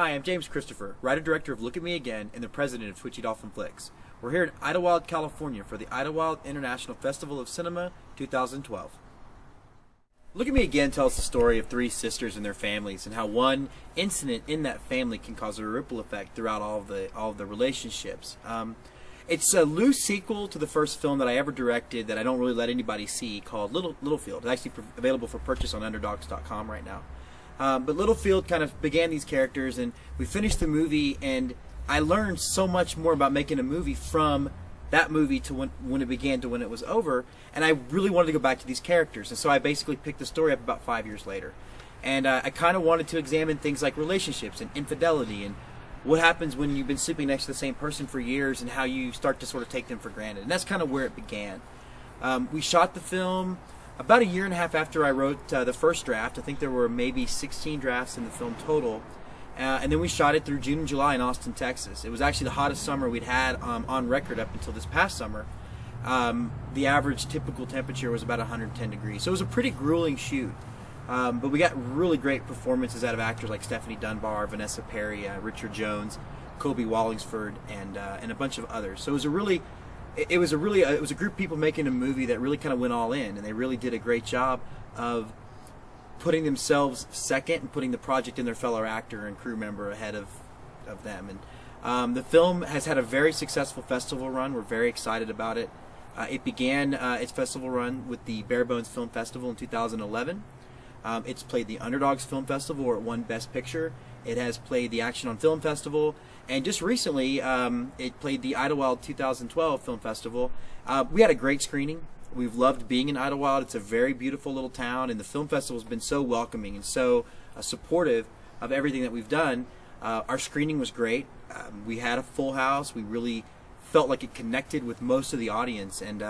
Hi, I'm James Christopher, writer-director of Look at Me Again and the president of Twitchy Dolphin Flakes. We're here in Idyllwild, California for the Idyllwild International Festival of Cinema 2012. Look at Me Again tells the story of three sisters and their families and how one incident in that family can cause a ripple effect throughout all of the relationships. It's a loose sequel to the first film that I ever directed that I don't really let anybody see, called Littlefield. It's actually available for purchase on underdogs.com right now. But Littlefield kind of began these characters, and we finished the movie, and I learned so much more about making a movie from that movie to when it began to when it was over, and I really wanted to go back to these characters, and so I basically picked the story up about 5 years later. And I kind of wanted to examine things like relationships and infidelity and what happens when you've been sleeping next to the same person for years and how you start to sort of take them for granted. And that's kind of where it began. We shot the film about a year and a half after I wrote the first draft. I think there were maybe 16 drafts in the film total. And then we shot it through June and July in Austin, Texas. It was actually the hottest summer we'd had on record up until this past summer. The average typical temperature was about 110 degrees. So it was a pretty grueling shoot. But we got really great performances out of actors like Stephanie Dunbar, Vanessa Perry, Richard Jones, Kobe Wallingsford, and a bunch of others. So it was a group of people making a movie that really kind of went all in, and they really did a great job of putting themselves second and putting the project and their fellow actor and crew member ahead of them. And the film has had a very successful festival run. We're very excited about it. It began its festival run with the Bare Bones Film Festival in 2011. It's played the Underdogs Film Festival, where it won Best Picture. It has played the Action on Film Festival, and just recently it played the Idyllwild 2012 Film Festival. We had a great screening. We've loved being in Idyllwild. It's a very beautiful little town, and the film festival has been so welcoming and so supportive of everything that we've done. Our screening was great. We had a full house. We really felt like it connected with most of the audience, and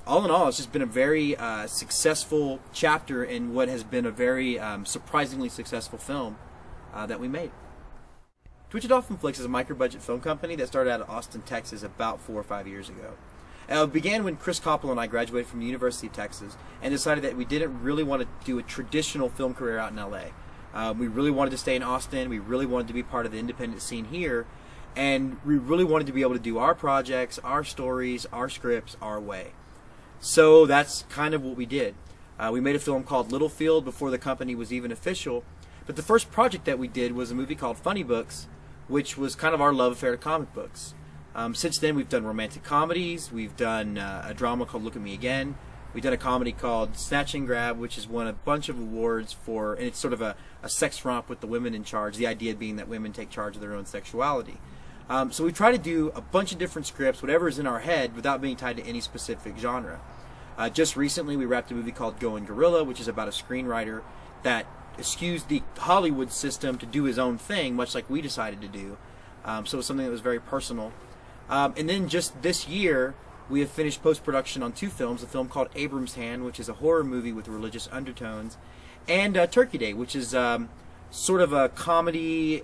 all in all, it's just been a very successful chapter in what has been a very surprisingly successful film that we made. Twitchy Dolphin Flakes is a micro-budget film company that started out of Austin, Texas about 4 or 5 years ago. It began when Chris Koppel and I graduated from the University of Texas and decided that we didn't really want to do a traditional film career out in LA. We really wanted to stay in Austin. We really wanted to be part of the independent scene here. And we really wanted to be able to do our projects, our stories, our scripts, our way. So that's kind of what we did. We made a film called Littlefield before the company was even official. But the first project that we did was a movie called Funny Books, which was kind of our love affair to comic books. Since then, we've done romantic comedies. We've done a drama called Look at Me Again. We've done a comedy called Snatch and Grab, which has won a bunch of awards for, and it's sort of a sex romp with the women in charge, the idea being that women take charge of their own sexuality. So we try to do a bunch of different scripts, whatever is in our head, without being tied to any specific genre. Just recently, we wrapped a movie called Going Gorilla, which is about a screenwriter that eschews the Hollywood system to do his own thing, much like we decided to do. So it was something that was very personal. And then just this year, we have finished post-production on 2 films, a film called Abram's Hand, which is a horror movie with religious undertones, and Turkey Day, which is sort of a comedy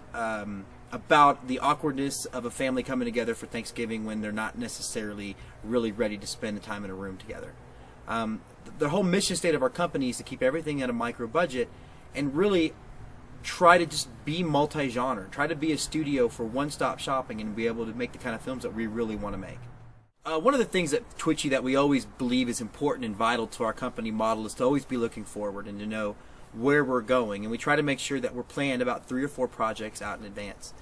about the awkwardness of a family coming together for Thanksgiving when they're not necessarily really ready to spend the time in a room together. The whole mission state of our company is to keep everything at a micro budget and really try to just be multi-genre, try to be a studio for one-stop shopping and be able to make the kind of films that we really want to make. One of the things at Twitchy that we always believe is important and vital to our company model is to always be looking forward and to know where we're going, and we try to make sure that we're planned about 3 or 4 projects out in advance.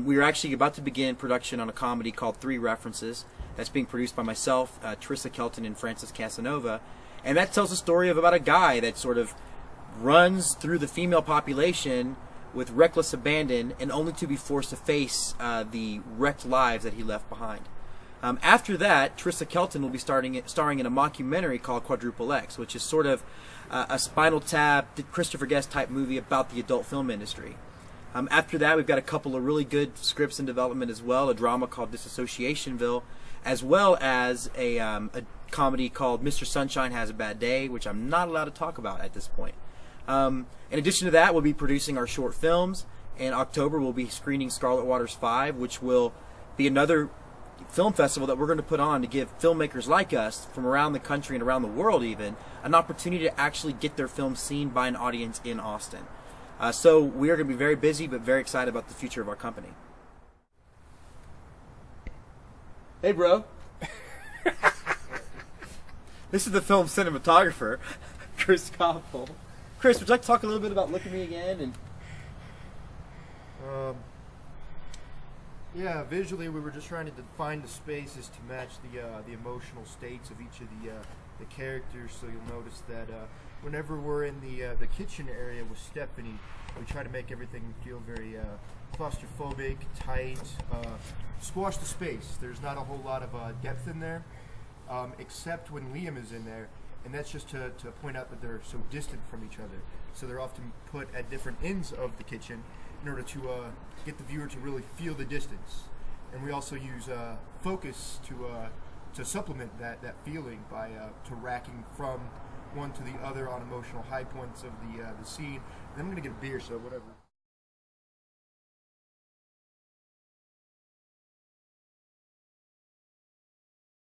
We are actually about to begin production on a comedy called 3 References that's being produced by myself, Trissa Kelton, and Francis Casanova, and that tells a story of about a guy that sort of runs through the female population with reckless abandon and only to be forced to face the wrecked lives that he left behind. After that, Trissa Kelton will be starring in a mockumentary called Quadruple X, which is sort of a Spinal Tap, Christopher Guest type movie about the adult film industry. After that, we've got a couple of really good scripts in development as well, a drama called Disassociationville, as well as a comedy called Mr. Sunshine Has a Bad Day, which I'm not allowed to talk about at this point. In addition to that, we'll be producing our short films. In October, we'll be screening Scarlet Waters 5, which will be another film festival that we're going to put on to give filmmakers like us from around the country and around the world even an opportunity to actually get their films seen by an audience in Austin. So we are going to be very busy, but very excited about the future of our company. Hey, bro. This is the film cinematographer, Chris Koppel. Chris, would you like to talk a little bit about Look at Me Again? And yeah, visually we were just trying to define the spaces to match the emotional states of each of the characters. So you'll notice that whenever we're in the kitchen area with Stephanie, we try to make everything feel very claustrophobic, tight, squash the space. There's not a whole lot of depth in there, except when Liam is in there, and that's just to point out that they're so distant from each other. So they're often put at different ends of the kitchen in order to get the viewer to really feel the distance. And we also use focus to supplement that feeling by to racking from one to the other on emotional high points of the scene. And then I'm gonna get a beer, so whatever.